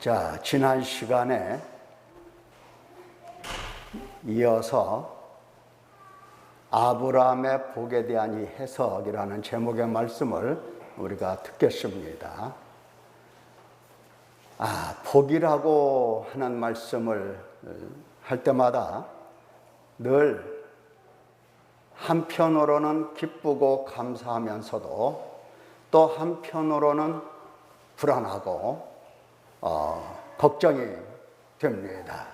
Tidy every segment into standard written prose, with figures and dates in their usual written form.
자, 지난 시간에 이어서 아브라함의 복에 대한 이 해석이라는 제목의 말씀을 우리가 듣겠습니다. 복이라고 하는 말씀을 할 때마다 늘 한편으로는 기쁘고 감사하면서도 또 한편으로는 불안하고 걱정이 됩니다.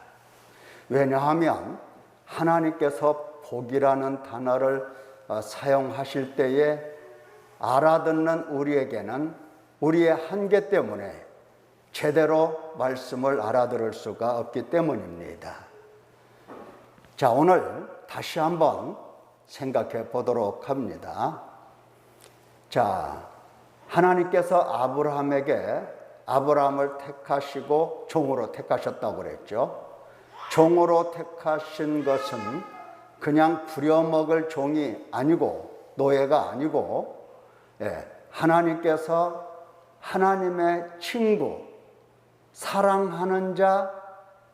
왜냐하면 하나님께서 복이라는 단어를 사용하실 때에 알아듣는 우리에게는 우리의 한계 때문에 제대로 말씀을 알아들을 수가 없기 때문입니다. 자, 오늘 다시 한번 생각해 보도록 합니다. 자, 하나님께서 아브라함을 택하시고 종으로 택하셨다고 그랬죠. 종으로 택하신 것은 그냥 부려먹을 종이 아니고 노예가 아니고 하나님께서 하나님의 친구, 사랑하는 자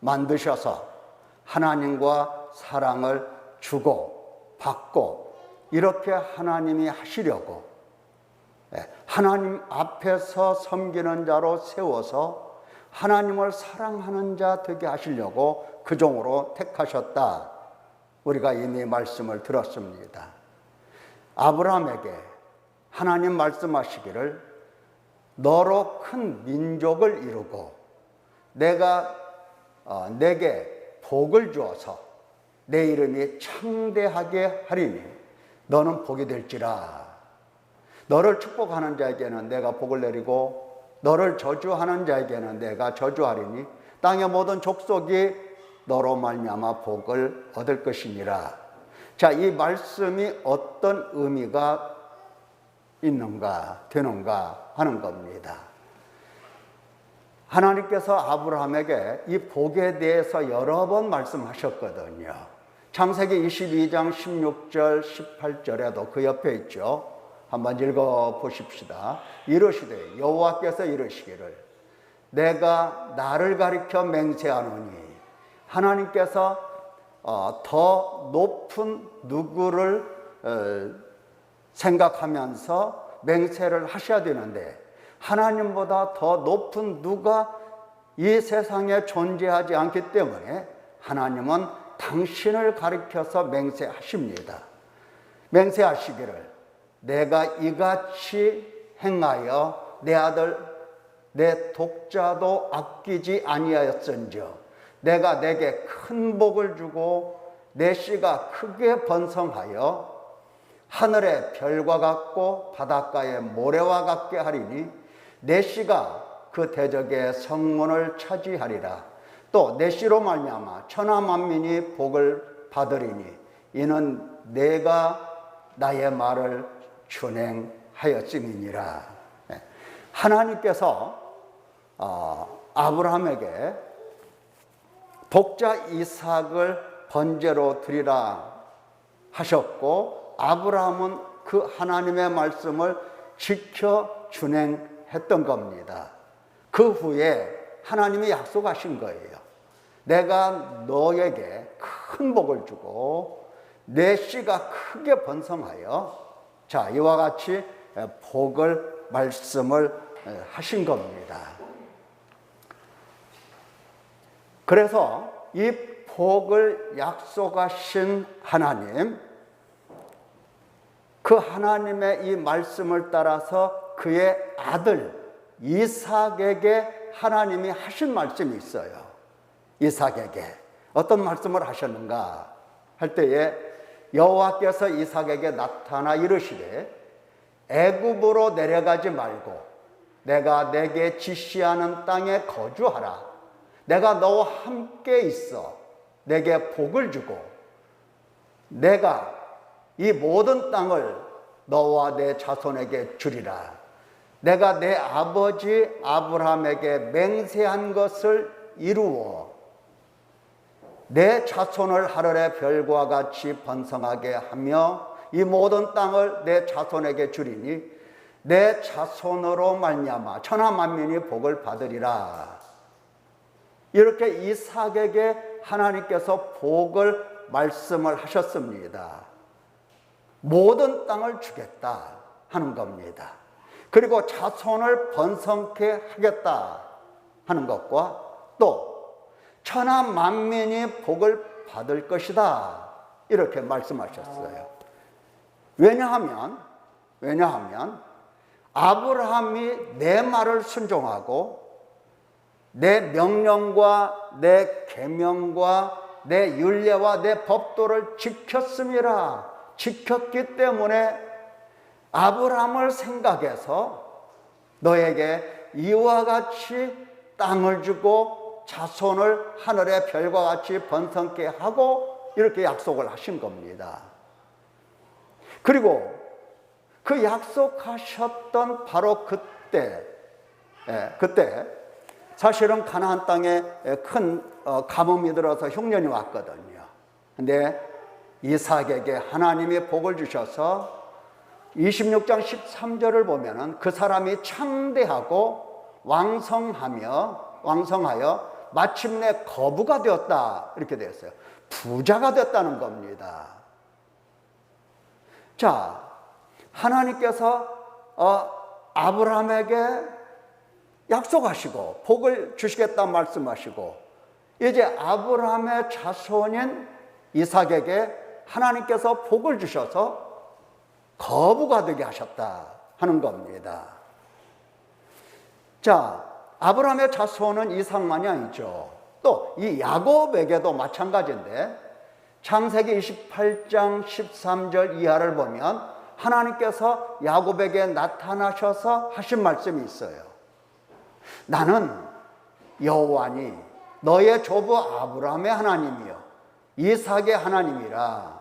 만드셔서 하나님과 사랑을 주고 받고 이렇게 하나님이 하시려고 하나님 앞에서 섬기는 자로 세워서 하나님을 사랑하는 자 되게 하시려고 그 종으로 택하셨다. 우리가 이미 말씀을 들었습니다. 아브라함에게 하나님 말씀하시기를 너로 큰 민족을 이루고 내가 내게 복을 주어서 내 이름이 창대하게 하리니 너는 복이 될지라. 너를 축복하는 자에게는 내가 복을 내리고 너를 저주하는 자에게는 내가 저주하리니 땅의 모든 족속이 너로 말미암아 복을 얻을 것이니라. 자, 이 말씀이 어떤 의미가 있는가 되는가 하는 겁니다. 하나님께서 아브라함에게 이 복에 대해서 여러 번 말씀하셨거든요. 창세기 22장 16절 18절에도 그 옆에 있죠. 한번 읽어보십시다. 이르시되 여호와께서 이르시기를 내가 나를 가리켜 맹세하노니 하나님께서 더 높은 누구를 생각하면서 맹세를 하셔야 되는데 하나님보다 더 높은 누가 이 세상에 존재하지 않기 때문에 하나님은 당신을 가리켜서 맹세하십니다. 맹세하시기를 내가 이같이 행하여 내 아들 내 독자도 아끼지 아니하였은즉 내가 내게 큰 복을 주고 내 씨가 크게 번성하여 하늘의 별과 같고 바닷가의 모래와 같게 하리니 내 씨가 그 대적의 성문을 차지하리라. 또 내 씨로 말미암아 천하 만민이 복을 받으리니 이는 내가 나의 말을 준행하였음이니라. 하나님께서 아브라함에게 독자 이삭을 번제로 드리라 하셨고 아브라함은 그 하나님의 말씀을 지켜 준행했던 겁니다. 그 후에 하나님이 약속하신 거예요. 내가 너에게 큰 복을 주고 내 씨가 크게 번성하여 자, 이와 같이 복을 말씀을 하신 겁니다. 그래서 이 복을 약속하신 하나님, 그 하나님의 이 말씀을 따라서 그의 아들 이삭에게 하나님이 하신 말씀이 있어요. 이삭에게 어떤 말씀을 하셨는가 할 때에 여호와께서 이삭에게 나타나 이르시되 애굽으로 내려가지 말고 내가 내게 지시하는 땅에 거주하라. 내가 너와 함께 있어 내게 복을 주고 내가 이 모든 땅을 너와 내 자손에게 주리라. 내가 내 아버지 아브라함에게 맹세한 것을 이루어 내 자손을 하늘의 별과 같이 번성하게 하며 이 모든 땅을 내 자손에게 주리니 내 자손으로 말미암아 천하 만민이 복을 받으리라. 이렇게 이삭에게 하나님께서 복을 말씀을 하셨습니다. 모든 땅을 주겠다 하는 겁니다. 그리고 자손을 번성케 하겠다 하는 것과 또 천하 만민이 복을 받을 것이다 이렇게 말씀하셨어요. 왜냐하면 아브라함이 내 말을 순종하고 내 명령과 내 계명과 내 율례와 내 법도를 지켰음이라. 지켰기 때문에 아브라함을 생각해서 너에게 이와 같이 땅을 주고 자손을 하늘의 별과 같이 번성케 하고 이렇게 약속을 하신 겁니다. 그리고 그 약속하셨던 바로 그때 사실은 가나안 땅에 큰 가뭄이 들어서 흉년이 왔거든요. 근데 이삭에게 하나님이 복을 주셔서 26장 13절을 보면은 그 사람이 창대하고 왕성하여 마침내 거부가 되었다 이렇게 되어 있어요. 부자가 됐다는 겁니다. 자, 하나님께서 아브라함에게 약속하시고 복을 주시겠다 말씀하시고 이제 아브라함의 자손인 이삭에게 하나님께서 복을 주셔서 거부가 되게 하셨다 하는 겁니다. 자, 아브라함의 자손은 이삭만이 아니죠. 또 이 야곱에게도 마찬가지인데 창세기 28장 13절 이하를 보면 하나님께서 야곱에게 나타나셔서 하신 말씀이 있어요. 나는 여호와니 너의 조부 아브라함의 하나님이요 이삭의 하나님이라.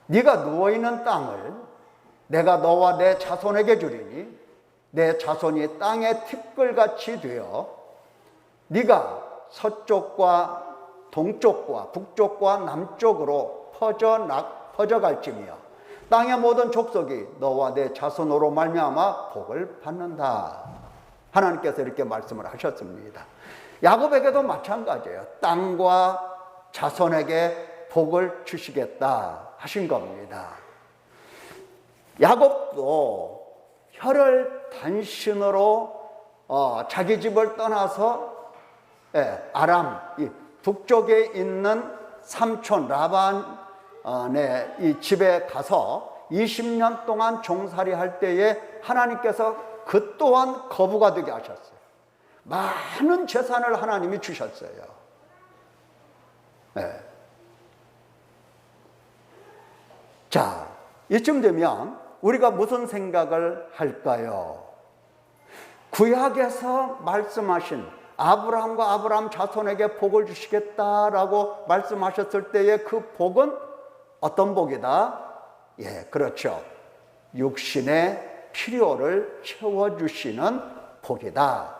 네가 누워있는 땅을 내가 너와 내 자손에게 주리니 내 자손이 땅의 티끌같이 되어 네가 서쪽과 동쪽과 북쪽과 남쪽으로 퍼져갈지며 땅의 모든 족속이 너와 내 자손으로 말미암아 복을 받는다. 하나님께서 이렇게 말씀을 하셨습니다. 야곱에게도 마찬가지예요. 땅과 자손에게 복을 주시겠다 하신 겁니다. 야곱도 혈을 단신으로 자기 집을 떠나서 아람 북쪽에 있는 삼촌 라반의 이 집에 가서 20년 동안 종살이 할 때에 하나님께서 그 또한 거부가 되게 하셨어요. 많은 재산을 하나님이 주셨어요. 자, 이쯤 되면 우리가 무슨 생각을 할까요? 구약에서 말씀하신 아브라함과 아브라함 자손에게 복을 주시겠다라고 말씀하셨을 때의 그 복은 어떤 복이다? 예, 그렇죠. 육신의 필요를 채워주시는 복이다.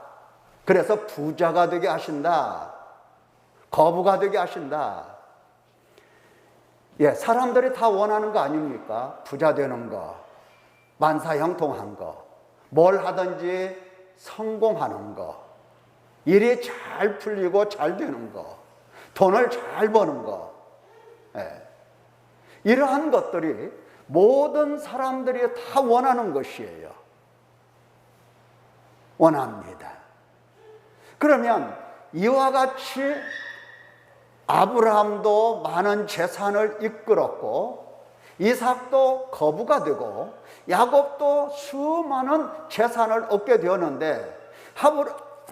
그래서 부자가 되게 하신다. 거부가 되게 하신다. 예, 사람들이 다 원하는 거 아닙니까? 부자 되는 거, 만사형통한 거, 뭘 하든지 성공하는 거, 일이 잘 풀리고 잘 되는 거, 돈을 잘 버는 거. 예. 이러한 것들이 모든 사람들이 다 원하는 것이에요. 원합니다. 그러면 이와 같이 아브라함도 많은 재산을 이끌었고 이삭도 거부가 되고 야곱도 수많은 재산을 얻게 되었는데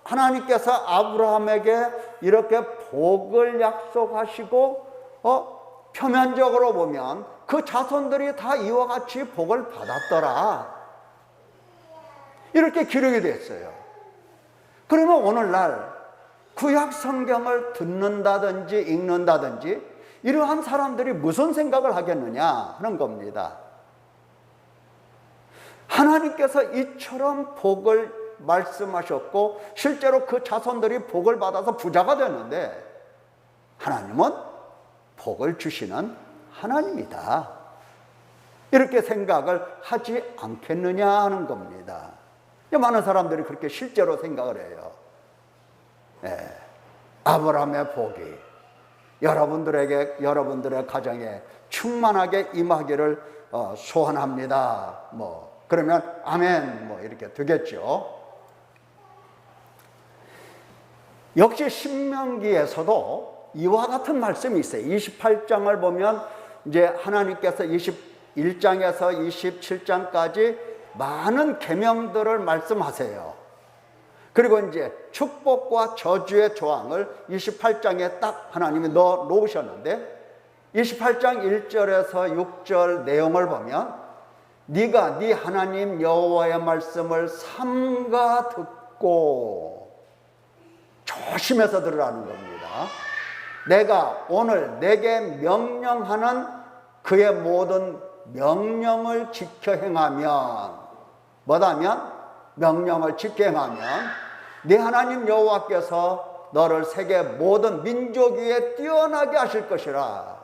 하나님께서 아브라함에게 이렇게 복을 약속하시고 표면적으로 보면 그 자손들이 다 이와 같이 복을 받았더라 이렇게 기록이 됐어요. 그러면 오늘날 구약 성경을 듣는다든지 읽는다든지 이러한 사람들이 무슨 생각을 하겠느냐 하는 겁니다. 하나님께서 이처럼 복을 말씀하셨고 실제로 그 자손들이 복을 받아서 부자가 됐는데 하나님은 복을 주시는 하나님이다. 이렇게 생각을 하지 않겠느냐 하는 겁니다. 많은 사람들이 그렇게 실제로 생각을 해요. 아브라함의 복이 여러분들의 가정에 충만하게 임하기를 소원합니다. 그러면 아멘 이렇게 되겠죠. 역시 신명기에서도 이와 같은 말씀이 있어요. 28장을 보면 이제 하나님께서 21장에서 27장까지 많은 계명들을 말씀하세요. 그리고 이제 축복과 저주의 조항을 28장에 딱 하나님이 넣어 놓으셨는데 28장 1절에서 6절 내용을 보면 네가 네 하나님 여호와의 말씀을 삼가 듣고 조심해서 들으라는 겁니다. 내가 오늘 내게 명령하는 그의 모든 명령을 지켜 행하면 뭐다면 명령을 지켜 행하면 네 하나님 여호와께서 너를 세계 모든 민족 위에 뛰어나게 하실 것이라.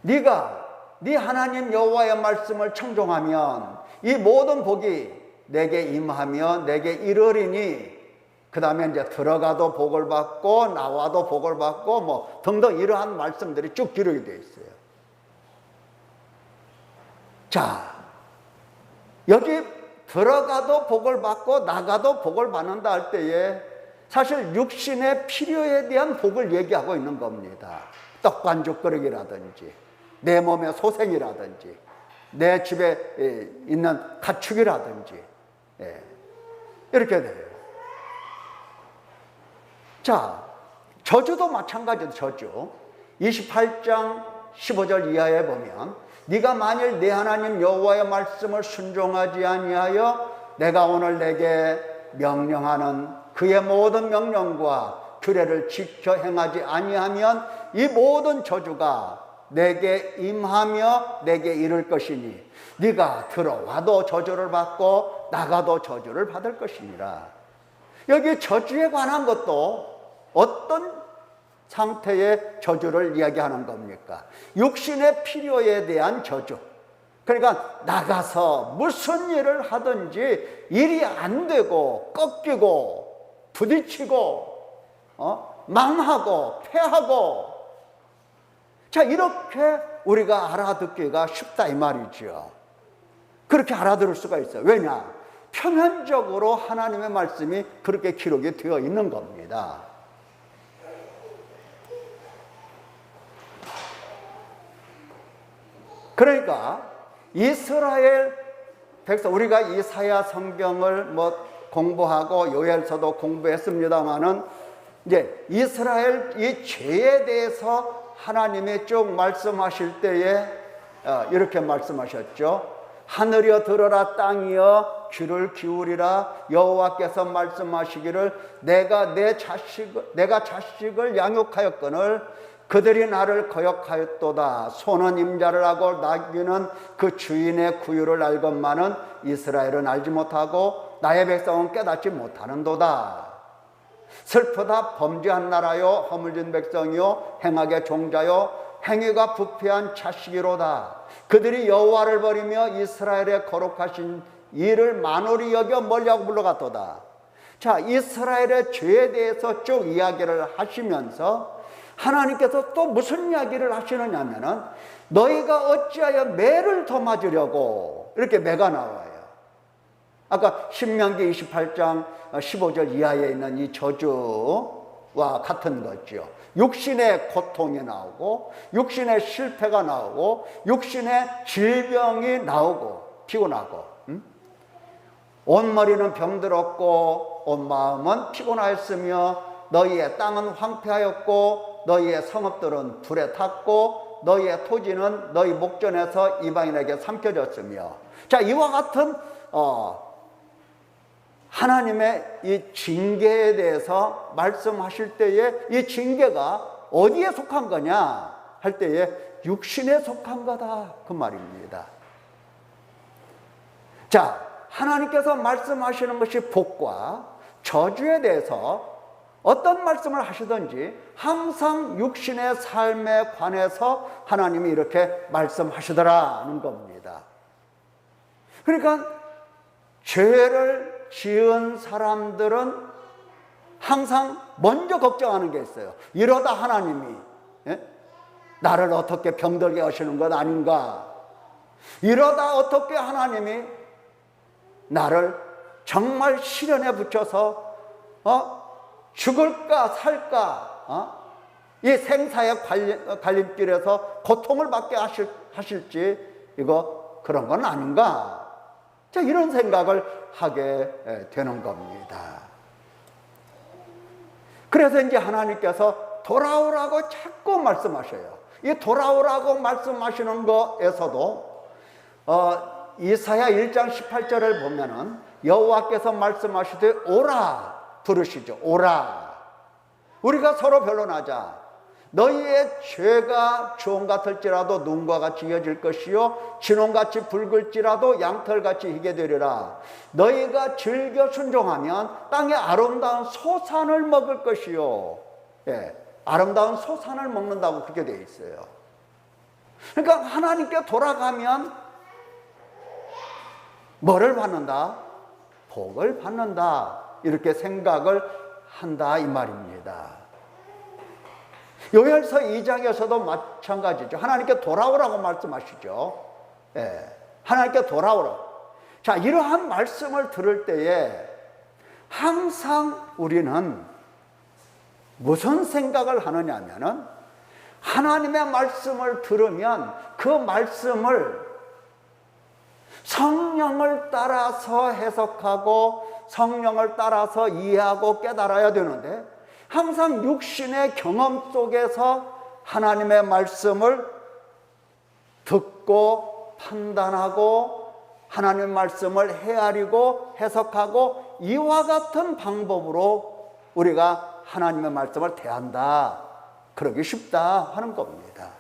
네가 네 하나님 여호와의 말씀을 청종하면 이 모든 복이 내게 임하며 내게 이르리니 그 다음에 이제 들어가도 복을 받고 나와도 복을 받고 등등 이러한 말씀들이 쭉 기록이 되어 있어요. 자, 여기 들어가도 복을 받고 나가도 복을 받는다 할 때에 사실 육신의 필요에 대한 복을 얘기하고 있는 겁니다. 떡반죽거리기라든지 내 몸의 소생이라든지 내 집에 있는 가축이라든지 이렇게 돼요. 자, 저주도 마찬가지죠. 저주 28장 15절 이하에 보면 네가 만일 네 하나님 여호와의 말씀을 순종하지 아니하여 내가 오늘 내게 명령하는 그의 모든 명령과 규례를 지켜 행하지 아니하면 이 모든 저주가 내게 임하며 내게 이를 것이니 네가 들어와도 저주를 받고 나가도 저주를 받을 것이니라. 여기 저주에 관한 것도 어떤 상태의 저주를 이야기하는 겁니까? 육신의 필요에 대한 저주. 그러니까 나가서 무슨 일을 하든지 일이 안 되고 꺾이고 부딪히고 망하고 패하고, 자, 이렇게 우리가 알아듣기가 쉽다 이 말이죠. 그렇게 알아들을 수가 있어요. 왜냐? 표면적으로 하나님의 말씀이 그렇게 기록이 되어 있는 겁니다. 그러니까 이스라엘 백성, 우리가 이사야 성경을 공부하고 요엘서도 공부했습니다마는 이제 이스라엘 이 죄에 대해서 하나님이 쭉 말씀하실 때에 이렇게 말씀하셨죠. 하늘이여 들어라, 땅이여 귀를 기울이라. 여호와께서 말씀하시기를 내가 자식을 양육하였거늘 그들이 나를 거역하였도다. 소는 임자를 하고 나귀는 그 주인의 구유를 알건만은 이스라엘은 알지 못하고 나의 백성은 깨닫지 못하는도다. 슬프다. 범죄한 나라요 허물진 백성이요 행악의 종자요 행위가 부패한 자식이로다. 그들이 여호와를 버리며 이스라엘의 거룩하신 이를 만홀히 여겨 멀리하고 물러갔도다. 자, 이스라엘의 죄에 대해서 쭉 이야기를 하시면서 하나님께서 또 무슨 이야기를 하시느냐면은 너희가 어찌하여 매를 더 맞으려고, 이렇게 매가 나와요. 아까 신명기 28장 15절 이하에 있는 이 저주와 같은 거죠. 육신의 고통이 나오고 육신의 실패가 나오고 육신의 질병이 나오고 피곤하고, 온 머리는 병들었고 온 마음은 피곤하였으며 너희의 땅은 황폐하였고 너희의 성읍들은 불에 탔고 너희의 토지는 너희 목전에서 이방인에게 삼켜졌으며. 자, 이와 같은 하나님의 이 징계에 대해서 말씀하실 때에 이 징계가 어디에 속한 거냐 할 때에 육신에 속한 거다 그 말입니다. 자, 하나님께서 말씀하시는 것이 복과 저주에 대해서 어떤 말씀을 하시든지 항상 육신의 삶에 관해서 하나님이 이렇게 말씀하시더라는 겁니다. 그러니까 죄를 지은 사람들은 항상 먼저 걱정하는 게 있어요. 이러다 하나님이 나를 어떻게 병들게 하시는 것 아닌가? 이러다 어떻게 하나님이 나를 정말 시련에 붙여서 죽을까 살까 이 생사의 갈림길에서 고통을 받게 하실지 이거 그런 건 아닌가? 자, 이런 생각을 하게 되는 겁니다. 그래서 이제 하나님께서 돌아오라고 자꾸 말씀하셔요. 이 돌아오라고 말씀하시는 거에서도 이사야 1장 18절을 보면은 여호와께서 말씀하시되 오라 부르시죠. 오라. 우리가 서로 변론하자. 너희의 죄가 주홍 같을지라도 눈과 같이 이어질 것이요 진홍같이 붉을지라도 양털같이 희게 되리라. 너희가 즐겨 순종하면 땅의 아름다운 소산을 먹을 것이요. 예, 아름다운 소산을 먹는다고 그렇게 되어 있어요. 그러니까 하나님께 돌아가면 뭐를 받는다? 복을 받는다. 이렇게 생각을 한다 이 말입니다. 요엘서 2장에서도 마찬가지죠. 하나님께 돌아오라고 말씀하시죠. 예, 하나님께 돌아오라. 자, 이러한 말씀을 들을 때에 항상 우리는 무슨 생각을 하느냐 하면은 하나님의 말씀을 들으면 그 말씀을 성령을 따라서 해석하고 성령을 따라서 이해하고 깨달아야 되는데 항상 육신의 경험 속에서 하나님의 말씀을 듣고 판단하고 하나님의 말씀을 헤아리고 해석하고 이와 같은 방법으로 우리가 하나님의 말씀을 대한다. 그러기 쉽다 하는 겁니다.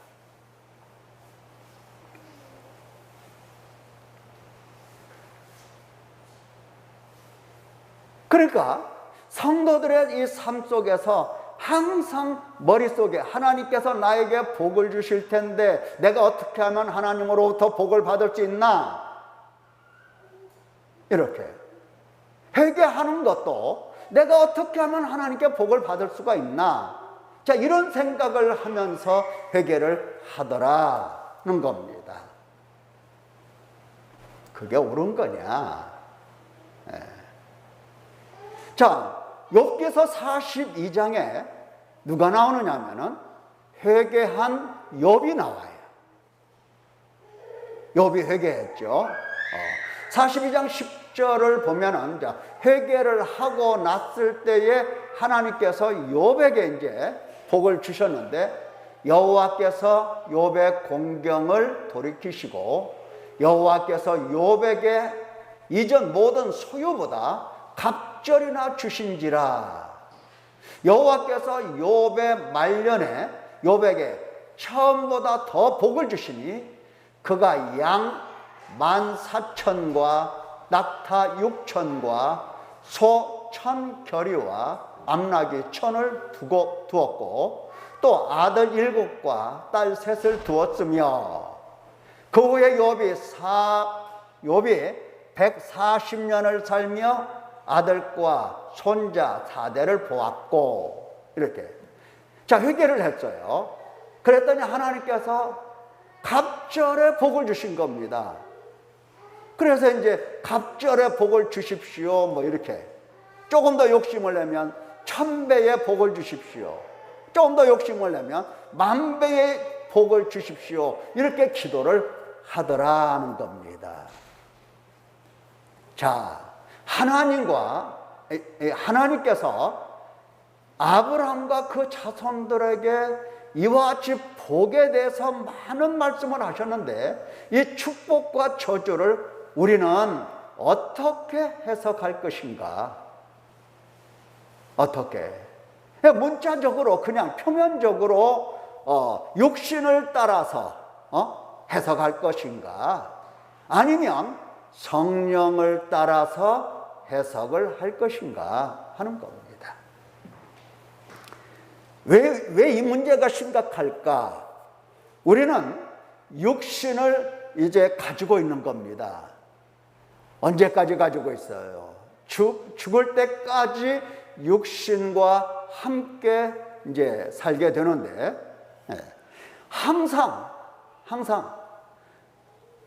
그러니까 성도들의 이 삶 속에서 항상 머릿속에 하나님께서 나에게 복을 주실 텐데 내가 어떻게 하면 하나님으로부터 복을 받을 수 있나? 이렇게 회개하는 것도 내가 어떻게 하면 하나님께 복을 받을 수가 있나? 자, 이런 생각을 하면서 회개를 하더라는 겁니다. 그게 옳은 거냐? 자, 욥기서 42장에 누가 나오느냐 하면은 회개한 욥이 나와요. 욥이 회개했죠. 42장 10절을 보면은 회개를 하고 났을 때에 하나님께서 욥에게 이제 복을 주셨는데 여호와께서 욥의 공경을 돌이키시고 여호와께서 욥에게 이전 모든 소유보다 갑절이나 주신지라. 여호와께서 욥의 말년에 욥에게 처음보다 더 복을 주시니 그가 양 14,000과 낙타 6,000과 소 1,000겨리와 암나귀 1,000을 두었고 또 아들 7과 딸 3을 두었으며 그 후에 욥이 140년을 살며 아들과 손자 4대를 보았고 이렇게 자 회개를 했어요. 그랬더니 하나님께서 갑절의 복을 주신 겁니다. 그래서 이제 갑절의 복을 주십시오 뭐 이렇게 조금 더 욕심을 내면 1000배의 복을 주십시오. 조금 더 욕심을 내면 10,000배의 복을 주십시오. 이렇게 기도를 하더라는 겁니다. 자, 하나님께서 아브라함과 그 자손들에게 이와 같이 복에 대해서 많은 말씀을 하셨는데 이 축복과 저주를 우리는 어떻게 해석할 것인가? 어떻게? 문자적으로 그냥 표면적으로 육신을 따라서 해석할 것인가? 아니면 성령을 따라서 해석을 할 것인가 하는 겁니다. 왜 이 문제가 심각할까? 우리는 육신을 이제 가지고 있는 겁니다. 언제까지 가지고 있어요? 죽을 때까지 육신과 함께 이제 살게 되는데, 항상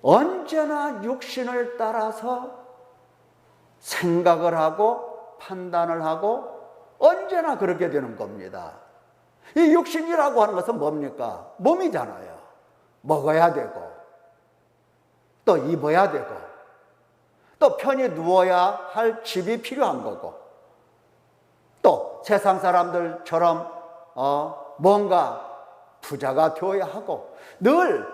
언제나 육신을 따라서 생각을 하고 판단을 하고 언제나 그렇게 되는 겁니다. 이 육신이라고 하는 것은 뭡니까? 몸이잖아요. 먹어야 되고 또 입어야 되고 또 편히 누워야 할 집이 필요한 거고 또 세상 사람들처럼 뭔가 부자가 되어야 하고 늘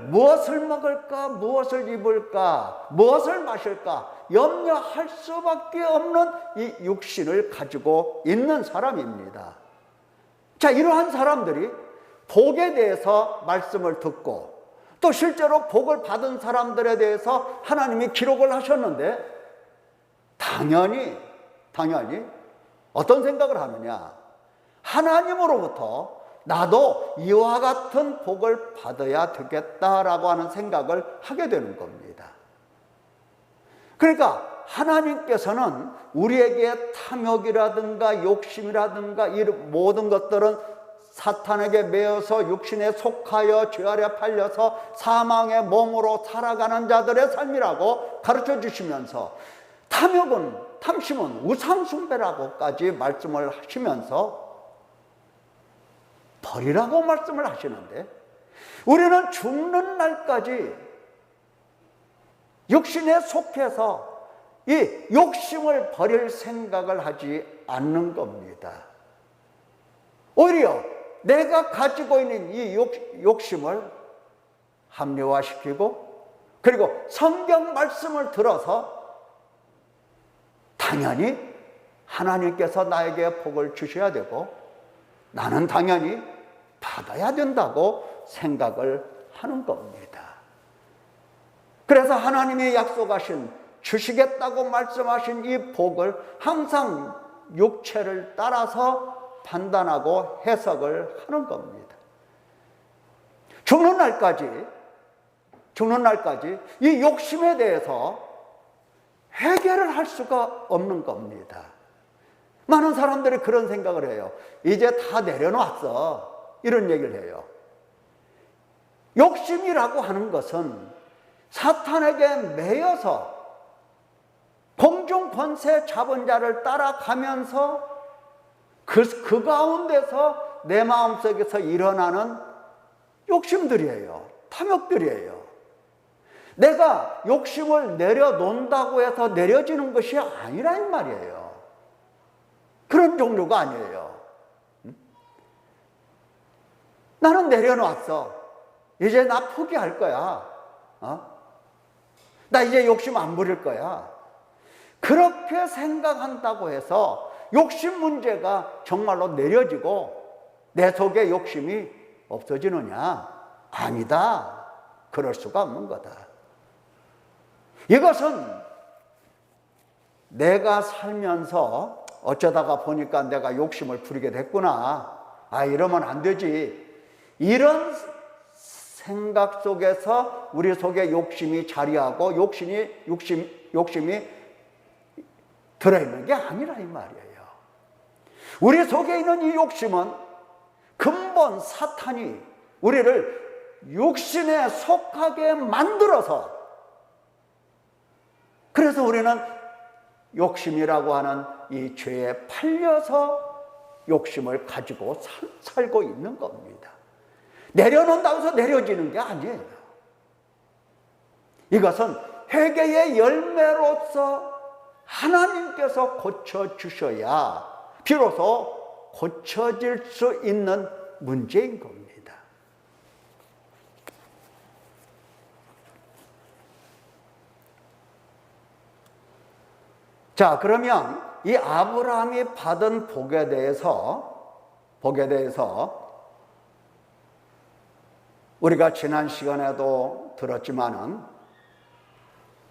무엇을 먹을까, 무엇을 입을까, 무엇을 마실까 염려할 수밖에 없는 이 육신을 가지고 있는 사람입니다. 자, 이러한 사람들이 복에 대해서 말씀을 듣고 또 실제로 복을 받은 사람들에 대해서 하나님이 기록을 하셨는데 당연히 어떤 생각을 하느냐? 하나님으로부터 나도 이와 같은 복을 받아야 되겠다라고 하는 생각을 하게 되는 겁니다. 그러니까 하나님께서는 우리에게 탐욕이라든가 욕심이라든가 이 모든 것들은 사탄에게 매여서 육신에 속하여 죄 아래 팔려서 사망의 몸으로 살아가는 자들의 삶이라고 가르쳐 주시면서 탐심은 우상숭배라고까지 말씀을 하시면서 버리라고 말씀을 하시는데 우리는 죽는 날까지 육신에 속해서 이 욕심을 버릴 생각을 하지 않는 겁니다. 오히려 내가 가지고 있는 이 욕심을 합리화시키고 그리고 성경 말씀을 들어서 당연히 하나님께서 나에게 복을 주셔야 되고 나는 당연히 받아야 된다고 생각을 하는 겁니다. 그래서 하나님이 약속하신 주시겠다고 말씀하신 이 복을 항상 육체를 따라서 판단하고 해석을 하는 겁니다. 죽는 날까지 이 욕심에 대해서 해결을 할 수가 없는 겁니다. 많은 사람들이 그런 생각을 해요. 이제 다 내려놨어. 이런 얘기를 해요. 욕심이라고 하는 것은 사탄에게 매여서 공중 권세 잡은 자를 따라가면서 그 가운데서 내 마음속에서 일어나는 욕심들이에요. 탐욕들이에요. 내가 욕심을 내려놓는다고 해서 내려지는 것이 아니란 말이에요. 그런 종류가 아니에요. 나는 내려놨어. 이제 나 포기할 거야. 나 이제 욕심 안 부릴 거야. 그렇게 생각한다고 해서 욕심 문제가 정말로 내려지고 내 속에 욕심이 없어지느냐? 아니다. 그럴 수가 없는 거다. 이것은 내가 살면서 어쩌다가 보니까 내가 욕심을 부리게 됐구나. 이러면 안 되지. 이런 생각 속에서 우리 속에 욕심이 자리하고 욕심이 들어있는 게 아니라 이 말이에요. 우리 속에 있는 이 욕심은 근본 사탄이 우리를 육신에 속하게 만들어서 그래서 우리는 욕심이라고 하는 이 죄에 팔려서 욕심을 가지고 살고 있는 겁니다. 내려놓는다고 해서 내려지는 게 아니에요. 이것은 회개의 열매로서 하나님께서 고쳐주셔야 비로소 고쳐질 수 있는 문제인 겁니다. 자, 그러면 이 아브라함이 받은 복에 대해서 우리가 지난 시간에도 들었지만은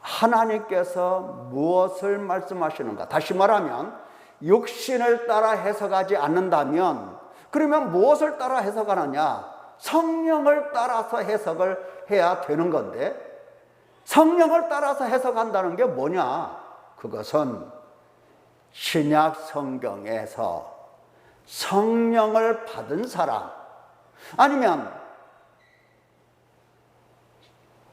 하나님께서 무엇을 말씀하시는가? 다시 말하면 육신을 따라 해석하지 않는다면 그러면 무엇을 따라 해석하느냐? 성령을 따라서 해석을 해야 되는 건데, 성령을 따라서 해석한다는 게 뭐냐? 그것은 신약 성경에서 성령을 받은 사람, 아니면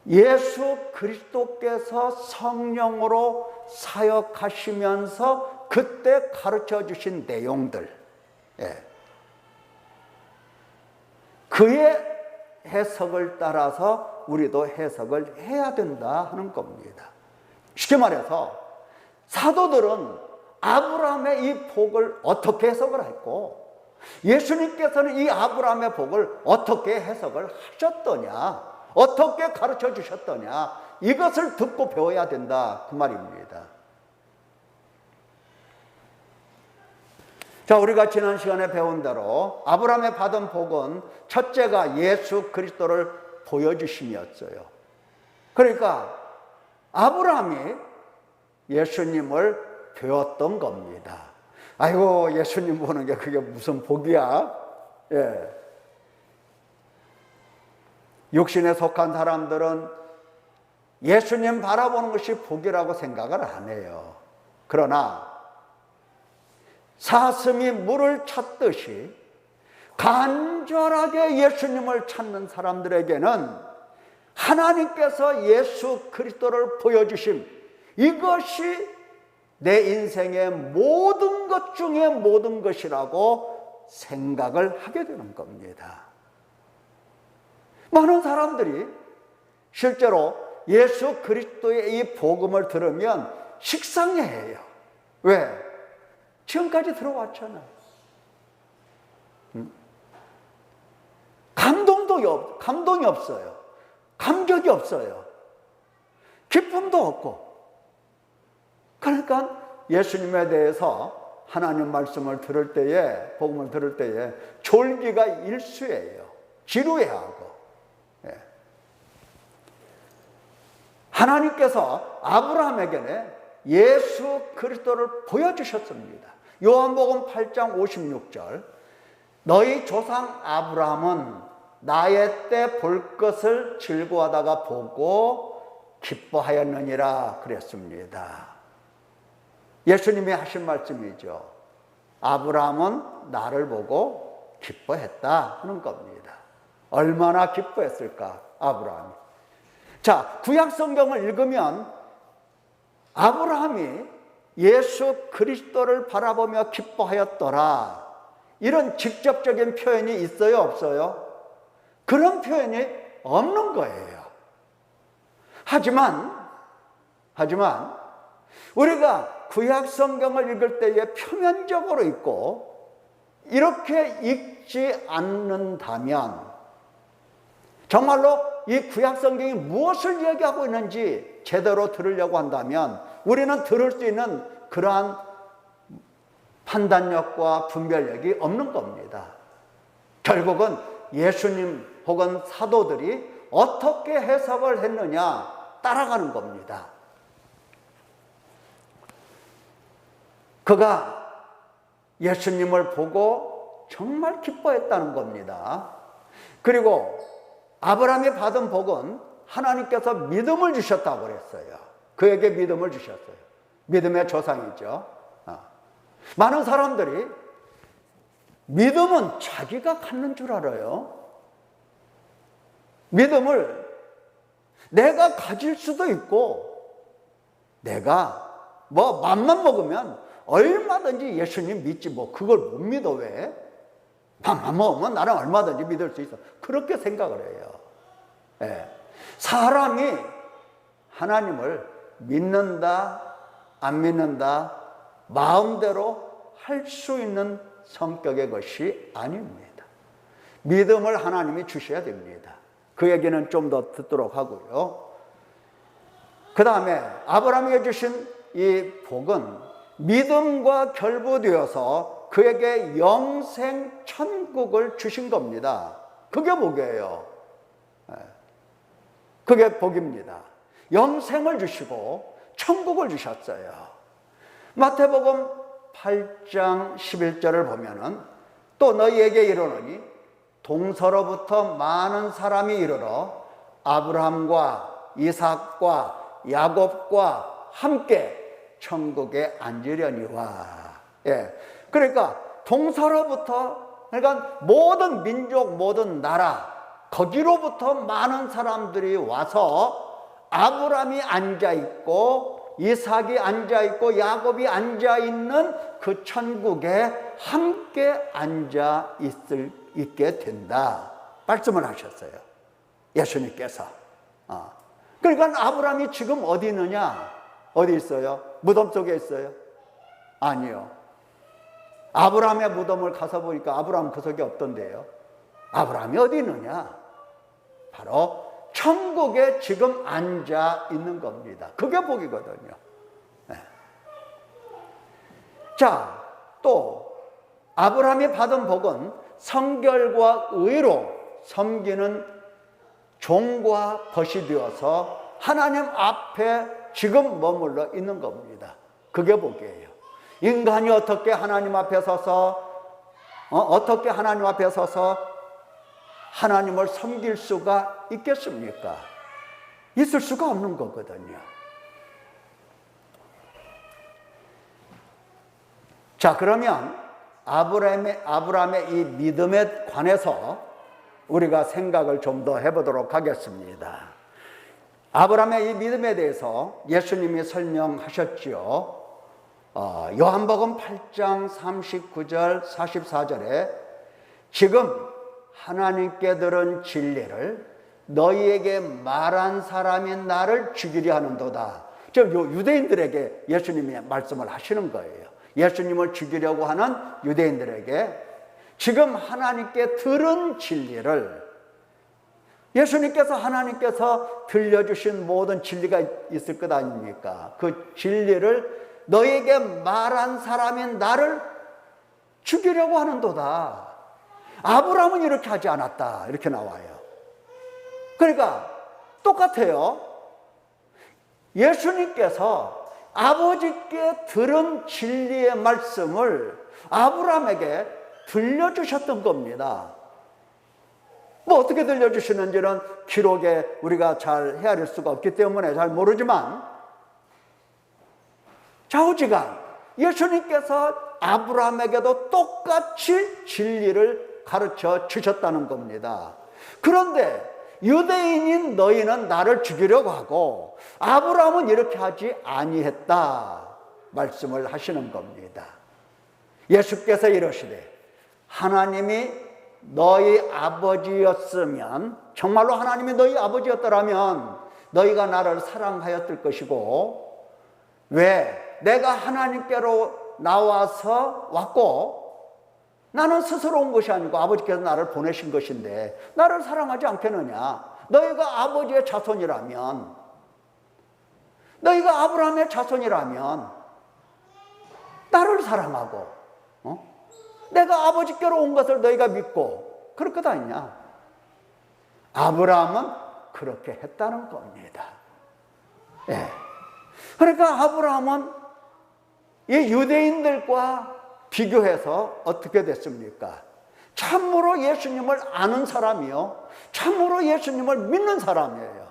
예수 그리스도께서 성령으로 사역하시면서 그때 가르쳐 주신 내용들, 그의 해석을 따라서 우리도 해석을 해야 된다 하는 겁니다. 쉽게 말해서 사도들은 아브라함의 이 복을 어떻게 해석을 했고, 예수님께서는 이 아브라함의 복을 어떻게 해석을 하셨더냐, 어떻게 가르쳐 주셨더냐, 이것을 듣고 배워야 된다 그 말입니다. 자, 우리가 지난 시간에 배운 대로 아브라함의 받은 복은 첫째가 예수 그리스도를 보여주심이었어요. 그러니까 아브라함이 예수님을 배웠던 겁니다. 아이고, 예수님 보는 게 그게 무슨 복이야? 육신에 속한 사람들은 예수님 바라보는 것이 복이라고 생각을 안 해요. 그러나 사슴이 물을 찾듯이 간절하게 예수님을 찾는 사람들에게는 하나님께서 예수 그리스도를 보여주심, 이것이 내 인생의 모든 것 중에 모든 것이라고 생각을 하게 되는 겁니다. 많은 사람들이 실제로 예수 그리스도의 이 복음을 들으면 식상해해요. 왜? 지금까지 들어왔잖아요. 감동이 없어요. 감격이 없어요. 기쁨도 없고. 그러니까 예수님에 대해서 하나님 말씀을 들을 때에, 복음을 들을 때에 졸기가 일수예요. 지루해하고. 하나님께서 아브라함에게는 예수 그리스도를 보여주셨습니다. 요한복음 8장 56절, 너희 조상 아브라함은 나의 때 볼 것을 즐거워하다가 보고 기뻐하였느니라 그랬습니다. 예수님이 하신 말씀이죠. 아브라함은 나를 보고 기뻐했다 하는 겁니다. 얼마나 기뻐했을까, 아브라함이. 자, 구약 성경을 읽으면 아브라함이 예수 그리스도를 바라보며 기뻐하였더라, 이런 직접적인 표현이 있어요, 없어요? 그런 표현이 없는 거예요. 하지만 우리가 구약 성경을 읽을 때에 표면적으로 읽고 이렇게 읽지 않는다면, 정말로 이 구약 성경이 무엇을 얘기하고 있는지 제대로 들으려고 한다면 우리는 들을 수 있는 그러한 판단력과 분별력이 없는 겁니다. 결국은 예수님 혹은 사도들이 어떻게 해석을 했느냐 따라가는 겁니다. 그가 예수님을 보고 정말 기뻐했다는 겁니다. 그리고 아브라함이 받은 복은 하나님께서 믿음을 주셨다고 그랬어요. 그에게 믿음을 주셨어요. 믿음의 조상이죠. 많은 사람들이 믿음은 자기가 갖는 줄 알아요. 믿음을 내가 가질 수도 있고, 내가 뭐 맘만 먹으면 얼마든지 예수님 믿지, 뭐 그걸 못 믿어. 왜? 맘만 먹으면 나는 얼마든지 믿을 수 있어. 그렇게 생각을 해요. 사람이 하나님을 믿는다 안 믿는다 마음대로 할 수 있는 성격의 것이 아닙니다. 믿음을 하나님이 주셔야 됩니다. 그 얘기는 좀 더 듣도록 하고요. 그 다음에 아브라함에게 주신 이 복은 믿음과 결부되어서 그에게 영생 천국을 주신 겁니다. 그게 복이에요. 그게 복입니다. 영생을 주시고 천국을 주셨어요. 마태복음 8장 11절을 보면은 또 너희에게 이르노니 동서로부터 많은 사람이 이르러 아브라함과 이삭과 야곱과 함께 천국에 앉으려니와. 예. 그러니까 동서로부터, 그러니까 모든 민족, 모든 나라, 거기로부터 많은 사람들이 와서 아브라함이 앉아있고 이삭이 앉아있고 야곱이 앉아있는 그 천국에 함께 있게 된다 말씀을 하셨어요, 예수님께서. 그러니까 아브라함이 지금 어디 있느냐? 어디 있어요? 무덤 속에 있어요? 아니요. 아브라함의 무덤을 가서 보니까 아브라함 그 속에 없던데요. 아브라함이 어디 있느냐? 바로 천국에 지금 앉아 있는 겁니다. 그게 복이거든요. 네. 자, 또 아브라함이 받은 복은 성결과 의로 섬기는 종과 벗이 되어서 하나님 앞에 지금 머물러 있는 겁니다. 그게 복이에요. 인간이 어떻게 하나님 앞에 서서 하나님을 섬길 수가 있겠습니까? 있을 수가 없는 거거든요. 자, 그러면 아브라함의 이 믿음에 관해서 우리가 생각을 좀 더 해보도록 하겠습니다. 아브라함의 이 믿음에 대해서 예수님이 설명하셨지요. 요한복음 8장 39절 44절에 지금 하나님께 들은 진리를 너희에게 말한 사람이 나를 죽이려 하는도다. 즉 유대인들에게 예수님이 말씀을 하시는 거예요. 예수님을 죽이려고 하는 유대인들에게 지금 하나님께 들은 진리를, 예수님께서 하나님께서 들려주신 모든 진리가 있을 것 아닙니까? 그 진리를 너에게 말한 사람이 나를 죽이려고 하는도다. 아브라함은 이렇게 하지 않았다, 이렇게 나와요. 그러니까 똑같아요. 예수님께서 아버지께 들은 진리의 말씀을 아브라함에게 들려주셨던 겁니다. 뭐 어떻게 들려주시는지는 기록에 우리가 잘 헤아릴 수가 없기 때문에 잘 모르지만, 좌우지간 예수님께서 아브라함에게도 똑같이 진리를 가르쳐 주셨다는 겁니다. 그런데 유대인인 너희는 나를 죽이려고 하고 아브라함은 이렇게 하지 아니했다 말씀을 하시는 겁니다. 예수께서 이러시되 하나님이 너희 아버지였으면, 정말로 하나님이 너희 아버지였더라면 너희가 나를 사랑하였을 것이고, 왜? 내가 하나님께로 나와서 왔고 나는 스스로 온 것이 아니고 아버지께서 나를 보내신 것인데 나를 사랑하지 않겠느냐? 너희가 아버지의 자손이라면, 너희가 아브라함의 자손이라면 나를 사랑하고 내가 아버지께로 온 것을 너희가 믿고 그럴 것 아니냐? 아브라함은 그렇게 했다는 겁니다. 예. 그러니까 아브라함은 이 유대인들과 비교해서 어떻게 됐습니까? 참으로 예수님을 아는 사람이요, 참으로 예수님을 믿는 사람이에요.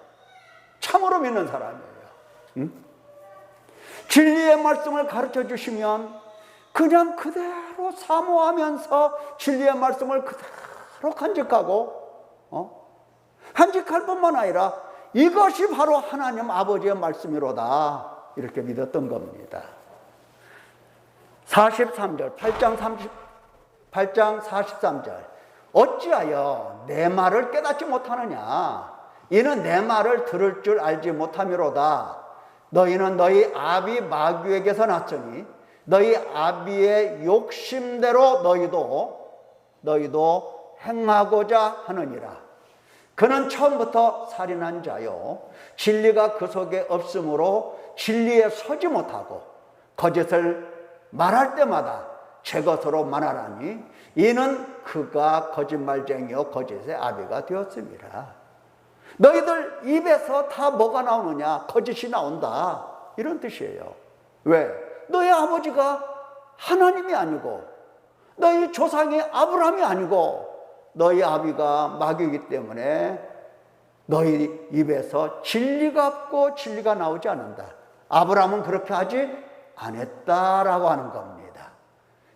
참으로 믿는 사람이에요. 진리의 말씀을 가르쳐 주시면 그냥 그대로 사모하면서 진리의 말씀을 그대로 간직하고 간직할 뿐만 아니라 이것이 바로 하나님 아버지의 말씀이로다 이렇게 믿었던 겁니다. 43절 8장 43절 어찌하여 내 말을 깨닫지 못하느냐? 이는 내 말을 들을 줄 알지 못함이로다. 너희는 너희 아비 마귀에게서 났으니 너희 아비의 욕심대로 너희도 행하고자 하느니라. 그는 처음부터 살인한 자요, 진리가 그 속에 없으므로 진리에 서지 못하고 거짓을 말할 때마다 제 것으로 말하나니 이는 그가 거짓말쟁이요 거짓의 아비가 되었습니다. 너희들 입에서 다 뭐가 나오느냐? 거짓이 나온다, 이런 뜻이에요. 왜? 너희 아버지가 하나님이 아니고 너희 조상이 아브라함이 아니고 너희 아비가 마귀이기 때문에 너희 입에서 진리가 없고 진리가 나오지 않는다. 아브라함은 그렇게 하지 않았다라고 하는 겁니다.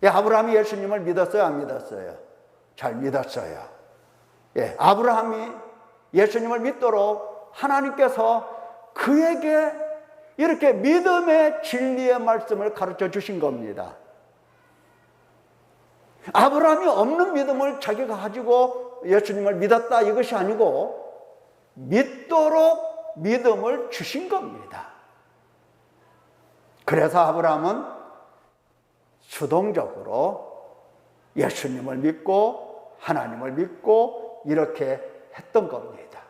예, 아브라함이 예수님을 믿었어요, 안 믿었어요? 잘 믿었어요. 예, 아브라함이 예수님을 믿도록 하나님께서 그에게 이렇게 믿음의 진리의 말씀을 가르쳐 주신 겁니다. 아브라함이 없는 믿음을 자기가 가지고 예수님을 믿었다 이것이 아니고 믿도록 믿음을 주신 겁니다. 그래서 아브라함은 수동적으로 예수님을 믿고 하나님을 믿고 이렇게 했던 겁니다.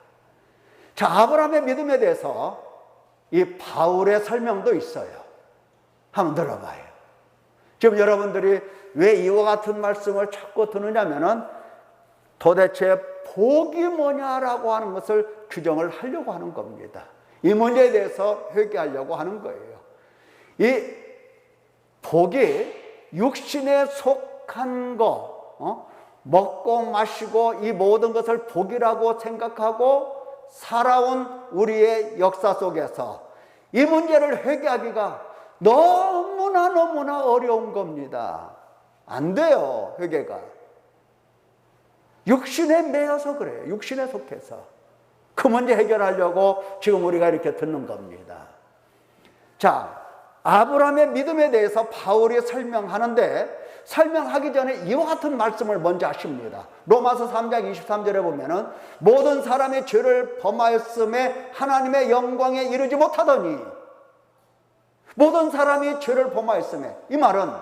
자, 아브라함의 믿음에 대해서 이 바울의 설명도 있어요. 한번 들어봐요. 지금 여러분들이 왜 이와 같은 말씀을 자꾸 듣느냐면은 도대체 복이 뭐냐라고 하는 것을 규정을 하려고 하는 겁니다. 이 문제에 대해서 회개하려고 하는 거예요. 이 복이 육신에 속한 거, 먹고 마시고 이 모든 것을 복이라고 생각하고 살아온 우리의 역사 속에서 이 문제를 회개하기가 너무나 어려운 겁니다. 안 돼요, 회개가. 육신에 매여서 그래요. 육신에 속해서. 그 문제 해결하려고 지금 우리가 이렇게 듣는 겁니다. 자, 아브라함의 믿음에 대해서 바울이 설명하는데 설명하기 전에 이와 같은 말씀을 먼저 하십니다. 로마서 3장 23절에 보면은 모든 사람의 죄를 범하였음에 하나님의 영광에 이르지 못하더니 모든 사람이 죄를 범하였음에 이 말은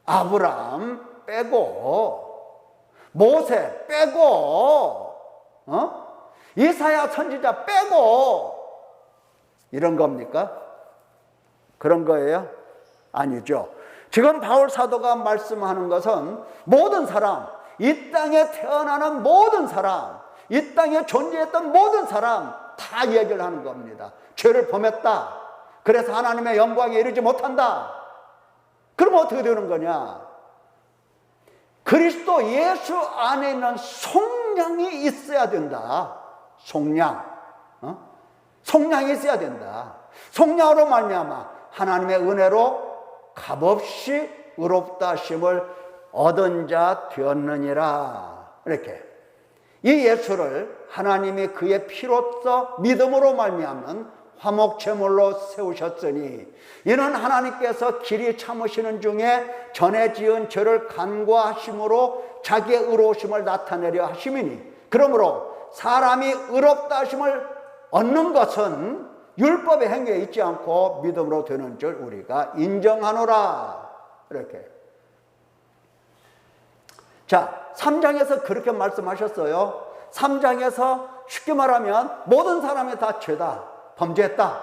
아브라함 빼고 모세 빼고 이사야 선지자 빼고 이런 겁니까? 그런 거예요? 아니죠. 지금 바울 사도가 말씀하는 것은 모든 사람, 이 땅에 태어나는 모든 사람, 이 땅에 존재했던 모든 사람 다 얘기를 하는 겁니다. 죄를 범했다. 그래서 하나님의 영광에 이르지 못한다. 그럼 어떻게 되는 거냐? 그리스도 예수 안에 있는 속량이 있어야 된다. 속량. 속량이 있어야 된다. 속량으로 말미암아 하나님의 은혜로 값없이 의롭다 하심을 얻은 자 되었느니라. 이렇게 이 예수를 하나님이 그의 피로써 믿음으로 말미암은 화목제물로 세우셨으니 이는 하나님께서 길이 참으시는 중에 전에 지은 죄를 간과하심으로 자기의 의로우심을 나타내려 하심이니 그러므로 사람이 의롭다 하심을 얻는 것은 율법의 행위에 있지 않고 믿음으로 되는 줄 우리가 인정하노라. 이렇게. 자, 3장에서 그렇게 말씀하셨어요. 3장에서 쉽게 말하면 모든 사람이 다 죄다. 범죄했다.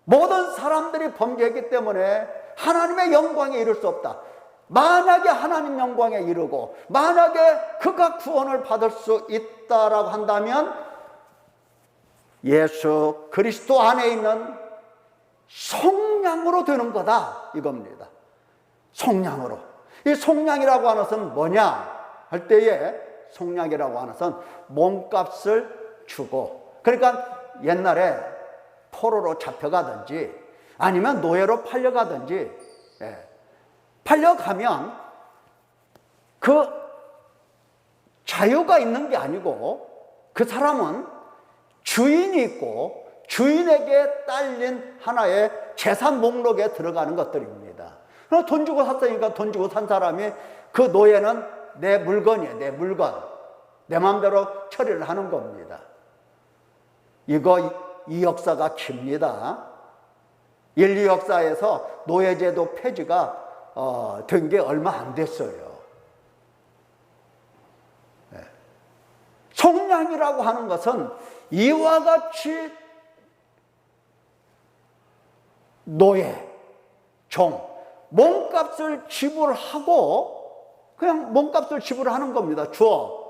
모든 사람들이 범죄했기 때문에 하나님의 영광에 이를 수 없다. 만약에 하나님 영광에 이르고 만약에 그가 구원을 받을 수 있다라고 한다면 예수 그리스도 안에 있는 속량으로 되는 거다 이겁니다. 속량으로. 이 속량이라고 하는 것은 뭐냐 할 때에 속량이라고 하는 것은 몸값을 주고, 그러니까 옛날에 포로로 잡혀가든지 아니면 노예로 팔려가든지 팔려가면 그 자유가 있는 게 아니고 그 사람은 주인이 있고 주인에게 딸린 하나의 재산 목록에 들어가는 것들입니다. 돈 주고 샀으니까 돈 주고 산 사람이 그 노예는 내 물건이에요. 내 물건. 내 마음대로 처리를 하는 겁니다. 이 역사가 깁니다. 인류 역사에서 노예제도 폐지가 된 게 얼마 안 됐어요. 속량이라고 하는 것은 이와 같이 노예, 종, 몸값을 지불하고 그냥 몸값을 지불하는 겁니다. 주어.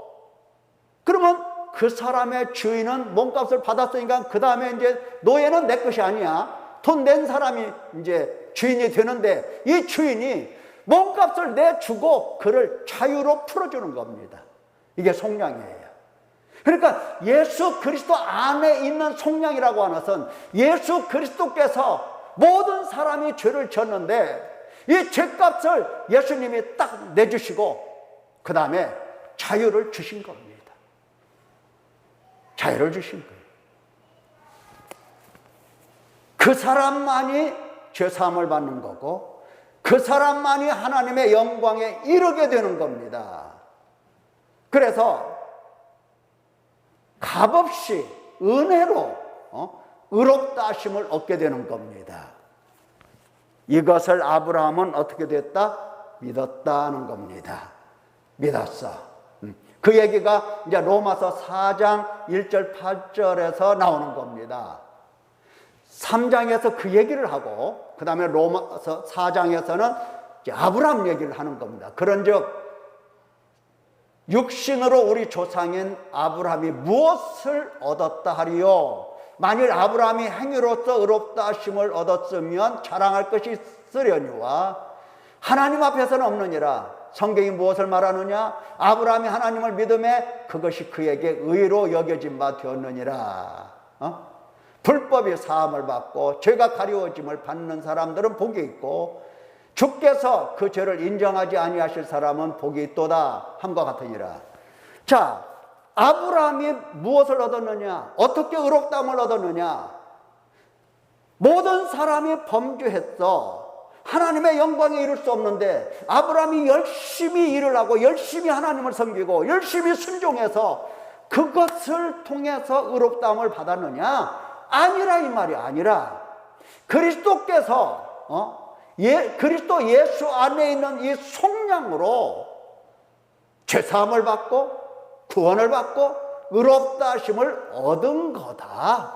그러면 그 사람의 주인은 몸값을 받았으니까 그 다음에 이제 노예는 내 것이 아니야. 돈 낸 사람이 이제 주인이 되는데 이 주인이 몸값을 내주고 그를 자유로 풀어주는 겁니다. 이게 속량이에요. 그러니까 예수 그리스도 안에 있는 속량이라고 하는 것은 예수 그리스도께서 모든 사람이 죄를 졌는데 이 죄값을 예수님이 딱 내주시고 그 다음에 자유를 주신 겁니다. 자유를 주신 거예요. 그 사람만이 죄사함을 받는 거고 그 사람만이 하나님의 영광에 이르게 되는 겁니다. 그래서 값없이 은혜로 의롭다 하심을 얻게 되는 겁니다. 이것을 아브라함은 어떻게 됐다? 믿었다는 겁니다. 믿었어. 그 얘기가 이제 로마서 4장 1절 8절에서 나오는 겁니다. 3장에서 그 얘기를 하고 그 다음에 로마서 4장에서는 이제 아브라함 얘기를 하는 겁니다. 그런즉 육신으로 우리 조상인 아브라함이 무엇을 얻었다 하리요? 만일 아브라함이 행위로서 의롭다 하심을 얻었으면 자랑할 것이 있으려니와 하나님 앞에서는 없느니라. 성경이 무엇을 말하느냐? 아브라함이 하나님을 믿음에 그것이 그에게 의로 여겨진 바 되었느니라. 불법이 사함을 받고 죄가 가리워짐을 받는 사람들은 복이 있고 주께서 그 죄를 인정하지 아니하실 사람은 복이 있도다 함과 같으니라. 자, 아브라함이 무엇을 얻었느냐? 어떻게 의롭다함을 얻었느냐? 모든 사람이 범죄했어. 하나님의 영광에 이를 수 없는데 아브라함이 열심히 일을 하고 열심히 하나님을 섬기고 열심히 순종해서 그것을 통해서 의롭다함을 받았느냐? 아니라 이 말이 아니라 그리스도께서 그리스도 예수 안에 있는 이 속량으로 죄사함을 받고 구원을 받고 의롭다 하심을 얻은 거다.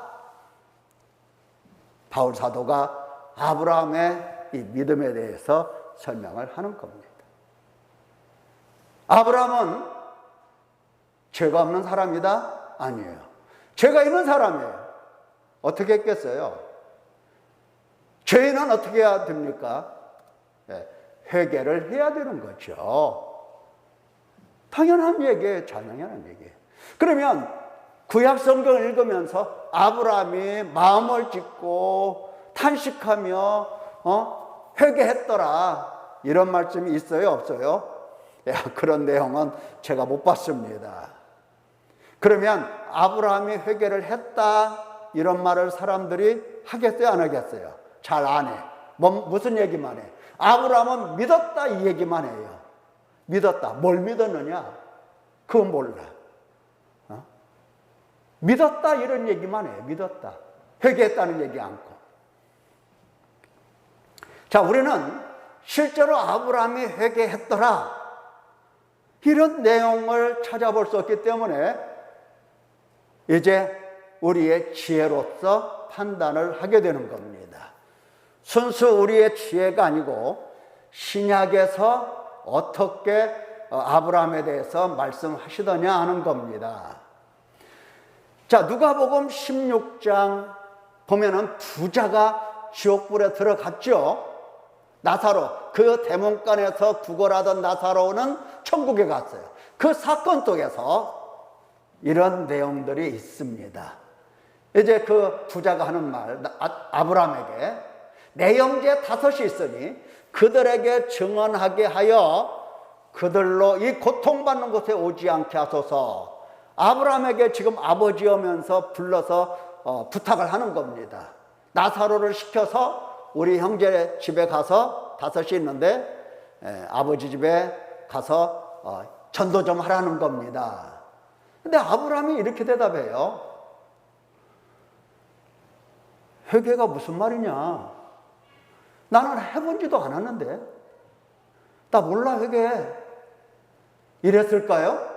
바울 사도가 아브라함의 이 믿음에 대해서 설명을 하는 겁니다. 아브라함은 죄가 없는 사람이다? 아니에요. 죄가 있는 사람이에요. 어떻게 했겠어요? 죄인은 어떻게 해야 됩니까? 회개를 해야 되는 거죠. 당연한 얘기예요. 당연한 얘기예요. 그러면 구약 성경을 읽으면서 아브라함이 마음을 짓고 탄식하며 회개했더라 이런 말씀이 있어요? 없어요? 그런 내용은 제가 못 봤습니다. 그러면 아브라함이 회개를 했다 이런 말을 사람들이 하겠어요? 안 하겠어요? 잘 안 해. 무슨 얘기만 해? 아브라함은 믿었다 이 얘기만 해요. 믿었다. 뭘 믿었느냐? 그건 몰라. 믿었다 이런 얘기만 해요. 믿었다. 회개했다는 얘기 않고. 자, 우리는 실제로 아브라함이 회개했더라 이런 내용을 찾아볼 수 없기 때문에 이제 우리의 지혜로서 판단을 하게 되는 겁니다. 순수 우리의 지혜가 아니고 신약에서 어떻게 아브라함에 대해서 말씀하시더냐 하는 겁니다. 자, 누가복음 16장 보면은 부자가 지옥불에 들어갔죠. 나사로, 그 대문간에서 구걸하던 나사로는 천국에 갔어요. 그 사건 속에서 이런 내용들이 있습니다. 이제 그 부자가 하는 말, 아브라함에게 내 형제 5이 있으니 그들에게 증언하게 하여 그들로 이 고통받는 곳에 오지 않게 하소서. 아브라함에게 지금 아버지오면서 불러서 부탁을 하는 겁니다. 나사로를 시켜서 우리 형제 집에 가서 5이 있는데 아버지 집에 가서 전도 좀 하라는 겁니다. 근데 아브라함이 이렇게 대답해요. 회개가 무슨 말이냐? 나는 해본지도 않았는데 나 몰라 회개해. 이랬을까요?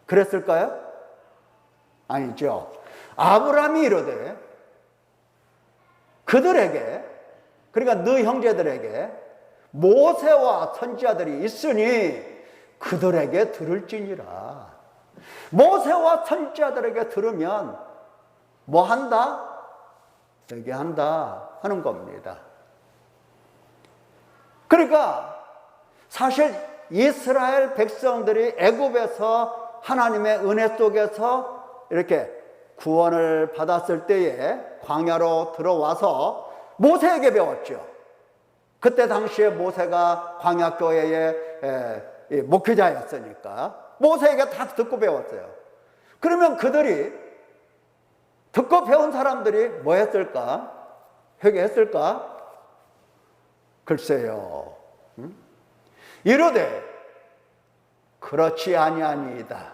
그랬을까요? 아니죠. 아브라함이 이르되 그들에게, 그러니까 너 형제들에게 모세와 선지자들이 있으니 그들에게 들을지니라. 모세와 선지자들에게 들으면 뭐 한다? 회개한다 하는 겁니다. 그러니까 사실 이스라엘 백성들이 애굽에서 하나님의 은혜 속에서 이렇게 구원을 받았을 때에 광야로 들어와서 모세에게 배웠죠. 그때 당시에 모세가 광야교회의 목회자였으니까 모세에게 다 듣고 배웠어요. 그러면 그들이 듣고 배운 사람들이 뭐 했을까? 회개했을까? 글쎄요. 이르되 그렇지 아니하니이다.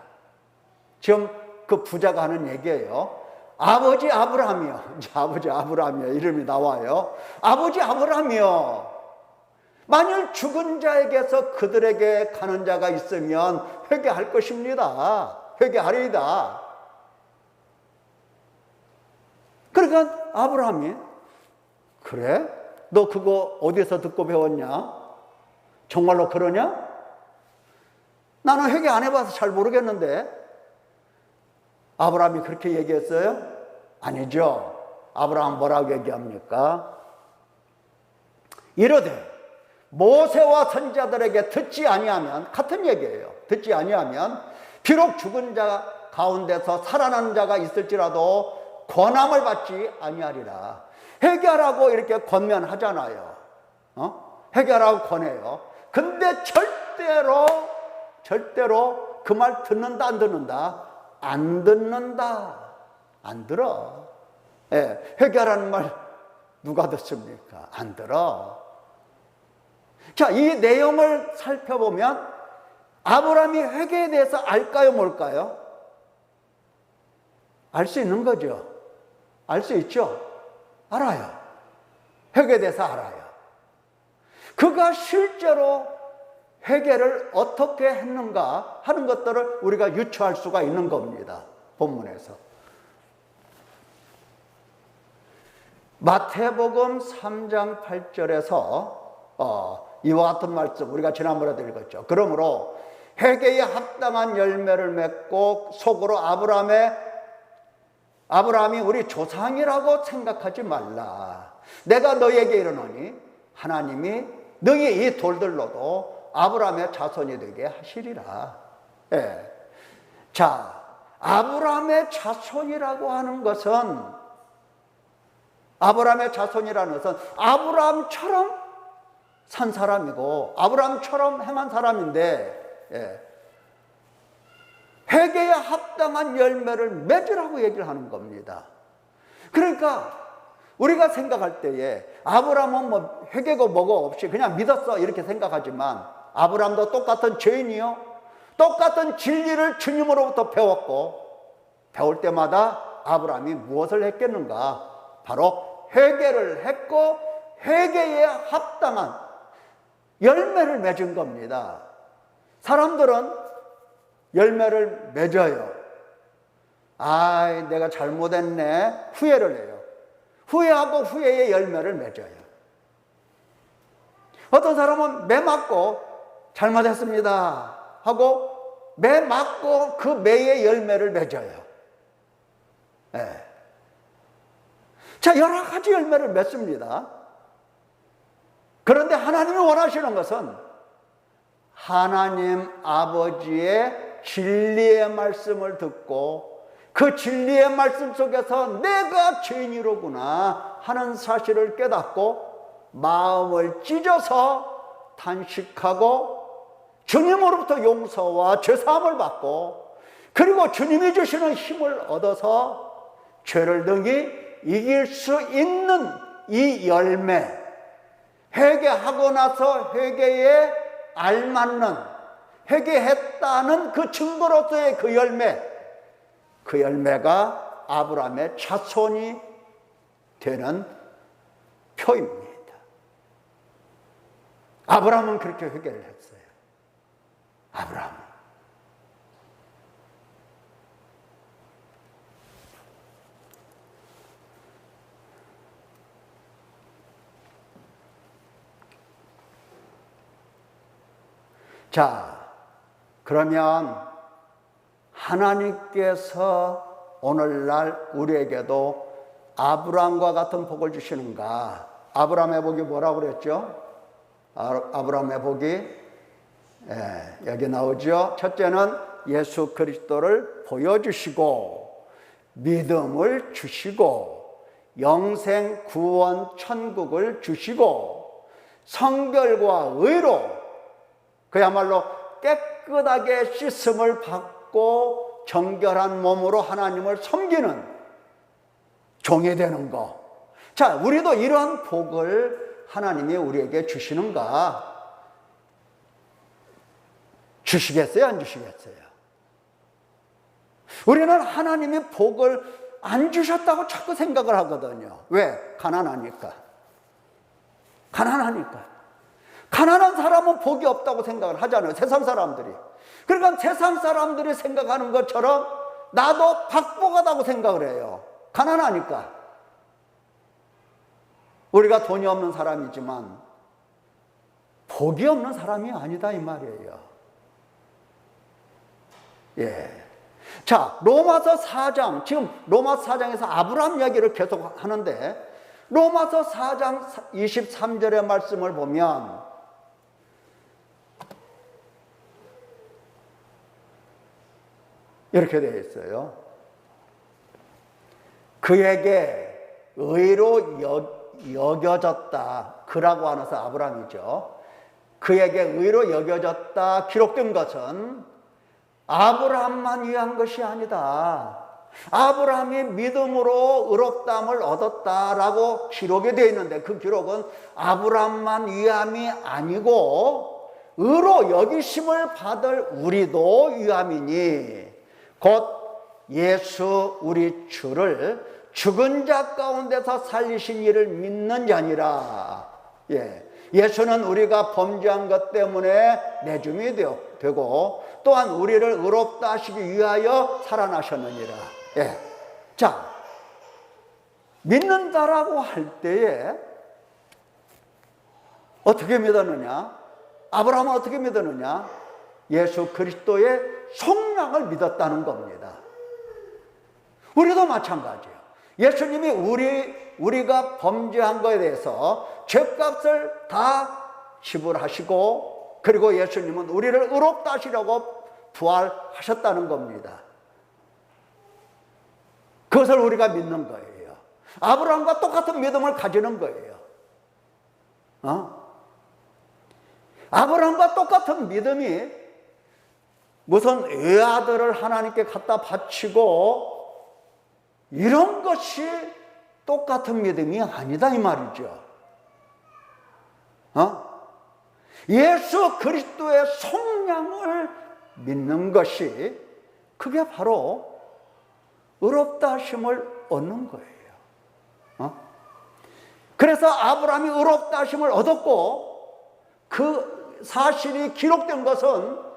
지금 그 부자가 하는 얘기예요. 아버지 아브라함이요. 아버지 아브라함이요. 이름이 나와요. 아버지 아브라함이요. 만일 죽은 자에게서 그들에게 가는 자가 있으면 회개할 것입니다. 회개하리이다. 그러니까 아브라함이 그래? 너 그거 어디서 듣고 배웠냐? 정말로 그러냐? 나는 회개 안 해봐서 잘 모르겠는데. 아브라함이 그렇게 얘기했어요? 아니죠. 아브라함 뭐라고 얘기합니까? 이르되 모세와 선지자들에게 듣지 아니하면, 같은 얘기예요. 듣지 아니하면 비록 죽은 자 가운데서 살아난 자가 있을지라도 권함을 받지 아니하리라. 회개하라고 이렇게 권면하잖아요. 회개하라고 권해요. 근데 절대로 그 말 듣는다 안 듣는다? 안 듣는다. 안 들어. 예, 회개하라는 말 누가 듣습니까? 안 들어. 자, 이 내용을 살펴보면 아브라함이 회개에 대해서 알까요, 뭘까요? 알 수 있는 거죠. 알 수 있죠. 알아요. 회개에 대해서 알아요. 그가 실제로 회개를 어떻게 했는가 하는 것들을 우리가 유추할 수가 있는 겁니다. 본문에서. 마태복음 3장 8절에서 이와 같은 말씀 우리가 지난번에도 읽었죠. 그러므로 회개에 합당한 열매를 맺고 속으로 아브라함이 우리 조상이라고 생각하지 말라. 내가 너에게 이르노니 하나님이 너희 이 돌들로도 아브라함의 자손이 되게 하시리라. 예. 자, 아브라함의 자손이라고 하는 것은, 아브라함의 자손이라는 것은 아브라함처럼 산 사람이고 아브라함처럼 행한 사람인데, 예. 회개에 합당한 열매를 맺으라고 얘기를 하는 겁니다. 그러니까 우리가 생각할 때에 아브라함은 뭐 회개고 뭐고 없이 그냥 믿었어 이렇게 생각하지만 아브라함도 똑같은 죄인이요, 똑같은 진리를 주님으로부터 배웠고, 배울 때마다 아브라함이 무엇을 했겠는가? 바로 회개를 했고 회개에 합당한 열매를 맺은 겁니다. 사람들은 열매를 맺어요. 아, 내가 잘못했네. 후회를 해요. 후회하고 후회의 열매를 맺어요. 어떤 사람은 매 맞고 잘못했습니다 하고 매 맞고 그 매의 열매를 맺어요. 네. 자, 여러 가지 열매를 맺습니다. 그런데 하나님이 원하시는 것은 하나님 아버지의 진리의 말씀을 듣고 그 진리의 말씀 속에서 내가 죄인이로구나 하는 사실을 깨닫고 마음을 찢어서 탄식하고 주님으로부터 용서와 죄사함을 받고 그리고 주님이 주시는 힘을 얻어서 죄를 등이 이길 수 있는 이 열매, 회개하고 나서 회개에 알맞는, 회개했다는 그 증거로서의 그 열매, 그 열매가 아브라함의 자손이 되는 표입니다. 아브라함은 그렇게 회개를 했어요. 아브라함은. 자, 그러면 하나님께서 오늘날 우리에게도 아브라함과 같은 복을 주시는가? 아브라함의 복이 뭐라고 그랬죠? 아브라함의 복이 여기 나오죠. 첫째는 예수 그리스도를 보여주시고 믿음을 주시고 영생 구원 천국을 주시고 성결과 의로 그야말로 깨끗하게 씻음을 받고 정결한 몸으로 하나님을 섬기는 종이 되는 거. 자, 우리도 이러한 복을 하나님이 우리에게 주시는가? 주시겠어요? 안 주시겠어요? 우리는 하나님이 복을 안 주셨다고 자꾸 생각을 하거든요. 왜? 가난하니까. 가난하니까. 가난한 사람은 복이 없다고 생각을 하잖아요. 세상 사람들이. 그러니까 세상 사람들이 생각하는 것처럼 나도 박복하다고 생각을 해요. 가난하니까. 우리가 돈이 없는 사람이지만 복이 없는 사람이 아니다 이 말이에요. 예. 자, 로마서 4장, 지금 로마서 4장에서 아브라함 이야기를 계속 하는데 로마서 4장 23절의 말씀을 보면 이렇게 되어 있어요. 그에게 의로 여겨졌다. 그라고 하면서 아브라함이죠. 그에게 의로 여겨졌다 기록된 것은 아브라함만 위한 것이 아니다. 아브라함이 믿음으로 의롭다함을 얻었다라고 기록이 되어 있는데 그 기록은 아브라함만 위함이 아니고 의로 여기심을 받을 우리도 위함이니 곧 예수 우리 주를 죽은 자 가운데서 살리신 이를 믿는 자니라. 예수는 우리가 범죄한 것 때문에 내줌이 되고 또한 우리를 의롭다 하시기 위하여 살아나셨느니라. 자, 믿는다라고 할 때에 어떻게 믿었느냐? 아브라함은 어떻게 믿었느냐? 예수 그리스도의 속량을 믿었다는 겁니다. 우리도 마찬가지예요. 예수님이 우리가 범죄한 것에 대해서 죄값을 다 지불하시고 그리고 예수님은 우리를 의롭다 하시려고 부활하셨다는 겁니다. 그것을 우리가 믿는 거예요. 아브라함과 똑같은 믿음을 가지는 거예요. 아브라함과 똑같은 믿음이 무슨 외아들을 하나님께 갖다 바치고 이런 것이 똑같은 믿음이 아니다 이 말이죠. 예수 그리스도의 속량을 믿는 것이 그게 바로 의롭다 하심을 얻는 거예요. 그래서 아브라함이 의롭다 하심을 얻었고 그 사실이 기록된 것은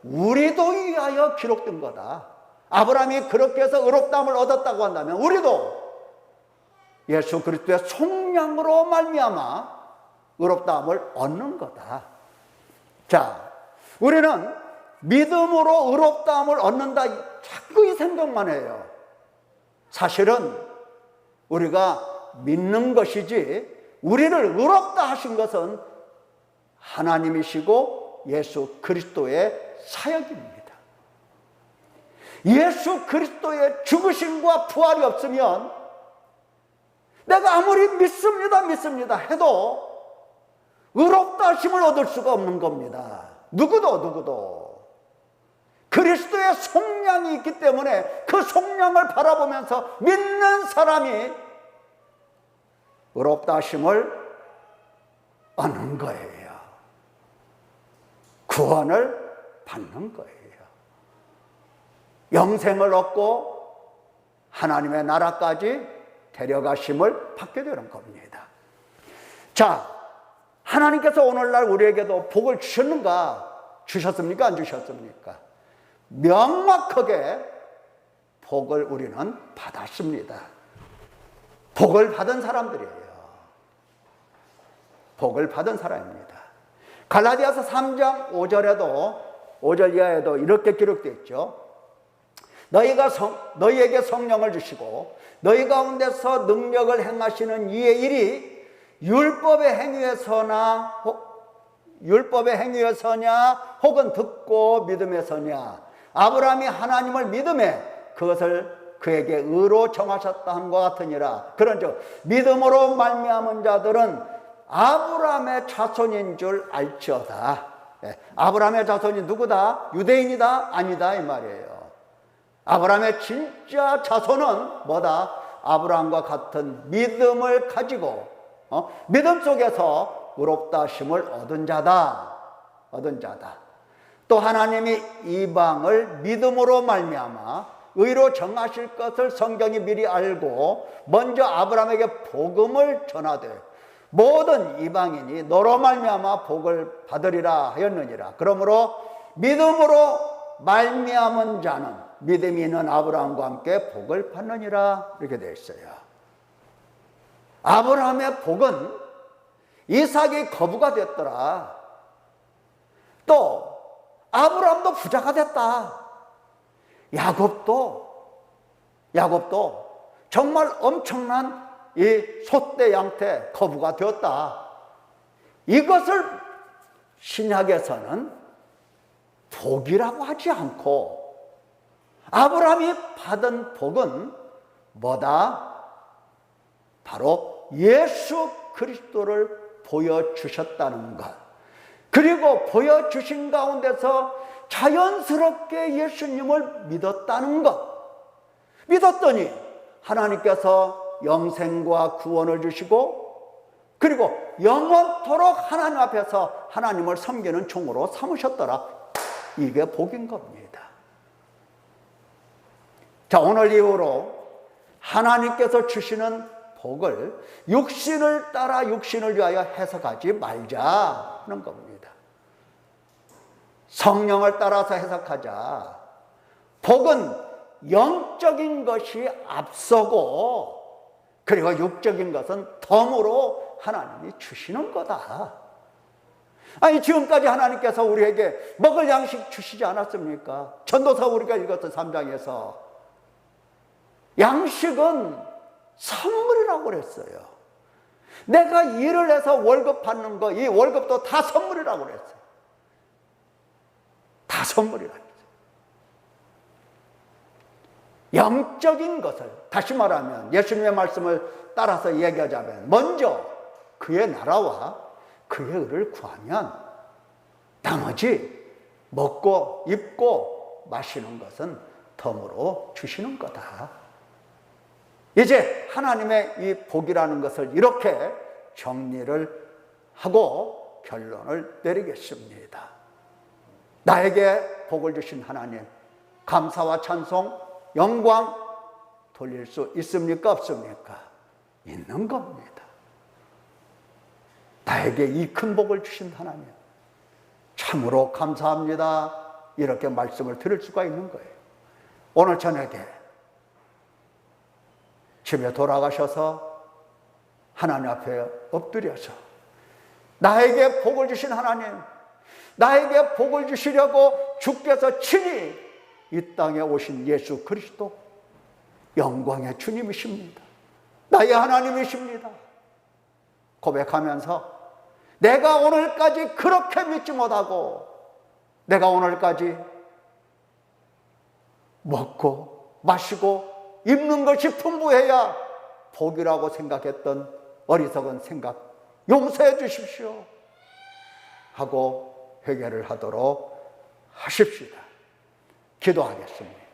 우리도 위하여 기록된 거다. 아브라함이 그렇게 해서 의롭다함을 얻었다고 한다면 우리도 예수 그리스도의 속량으로 말미암아 의롭다함을 얻는 거다. 자, 우리는 믿음으로 의롭다함을 얻는다 자꾸 이 생각만 해요. 사실은 우리가 믿는 것이지 우리를 의롭다 하신 것은 하나님이시고 예수 그리스도의 사역입니다. 예수 그리스도의 죽으심과 부활이 없으면 내가 아무리 믿습니다 해도 의롭다 하심을 얻을 수가 없는 겁니다. 누구도 그리스도의 속량이 있기 때문에 그 속량을 바라보면서 믿는 사람이 의롭다 하심을 얻는 거예요. 구원을 받는 거예요. 영생을 얻고 하나님의 나라까지 데려가심을 받게 되는 겁니다. 자, 하나님께서 오늘날 우리에게도 복을 주셨는가? 주셨습니까? 안 주셨습니까? 명확하게 복을 우리는 받았습니다. 복을 받은 사람들이에요. 복을 받은 사람입니다. 갈라디아서 3장 5절 이하에도 이렇게 기록되어 있죠. 너희에게 성령을 주시고 너희 가운데서 능력을 행하시는 이의 일이 율법의 행위에서냐 혹은 듣고 믿음에서냐. 아브라함이 하나님을 믿음에 그것을 그에게 의로 정하셨다 함과 같으니라. 그런즉 믿음으로 말미암은 자들은 아브라함의 자손인 줄 알지어다. 아브라함의 자손이 누구다? 유대인이다? 아니다 이 말이에요. 아브라함의 진짜 자손은 뭐다? 아브라함과 같은 믿음을 가지고 믿음 속에서 의롭다 하심을 얻은 자다. 또 하나님이 이방을 믿음으로 말미암아 의로 정하실 것을 성경이 미리 알고 먼저 아브라함에게 복음을 전하되 모든 이방인이 너로 말미암아 복을 받으리라 하였느니라. 그러므로 믿음으로 말미암은 자는 믿음이 있는 아브라함과 함께 복을 받느니라. 이렇게 되어 있어요. 아브라함의 복은 이삭이 거부가 됐더라. 또 아브라함도 부자가 됐다. 야곱도 정말 엄청난 이 소떼 양떼 거부가 되었다. 이것을 신약에서는 복이라고 하지 않고 아브라함이 받은 복은 뭐다? 바로 예수 그리스도를 보여주셨다는 것. 그리고 보여주신 가운데서 자연스럽게 예수님을 믿었다는 것. 믿었더니 하나님께서 영생과 구원을 주시고 그리고 영원토록 하나님 앞에서 하나님을 섬기는 종으로 삼으셨더라. 이게 복인 겁니다. 자, 오늘 이후로 하나님께서 주시는 복을 육신을 따라 육신을 위하여 해석하지 말자 하는 겁니다. 성령을 따라서 해석하자. 복은 영적인 것이 앞서고 그리고 육적인 것은 덤으로 하나님이 주시는 거다. 아니 지금까지 하나님께서 우리에게 먹을 양식 주시지 않았습니까? 전도서 우리가 읽었던 3장에서 양식은 선물이라고 그랬어요. 내가 일을 해서 월급 받는 거, 이 월급도 다 선물이라고 그랬어요. 다 선물이라고 그랬어요. 영적인 것을, 다시 말하면 예수님의 말씀을 따라서 얘기하자면 먼저 그의 나라와 그의 의를 구하면 나머지 먹고 입고 마시는 것은 덤으로 주시는 거다. 이제 하나님의 이 복이라는 것을 이렇게 정리를 하고 결론을 내리겠습니다. 나에게 복을 주신 하나님, 감사와 찬송, 영광 돌릴 수 있습니까? 없습니까? 있는 겁니다. 나에게 이 큰 복을 주신 하나님, 참으로 감사합니다. 이렇게 말씀을 드릴 수가 있는 거예요. 오늘 저녁에 집에 돌아가셔서 하나님 앞에 엎드려서 나에게 복을 주신 하나님, 나에게 복을 주시려고 주께서 친히 이 땅에 오신 예수 그리스도, 영광의 주님이십니다. 나의 하나님이십니다. 고백하면서 내가 오늘까지 그렇게 믿지 못하고 내가 오늘까지 먹고 마시고 입는 것이 풍부해야 복이라고 생각했던 어리석은 생각 용서해 주십시오 하고 회개를 하도록 하십시다. 기도하겠습니다.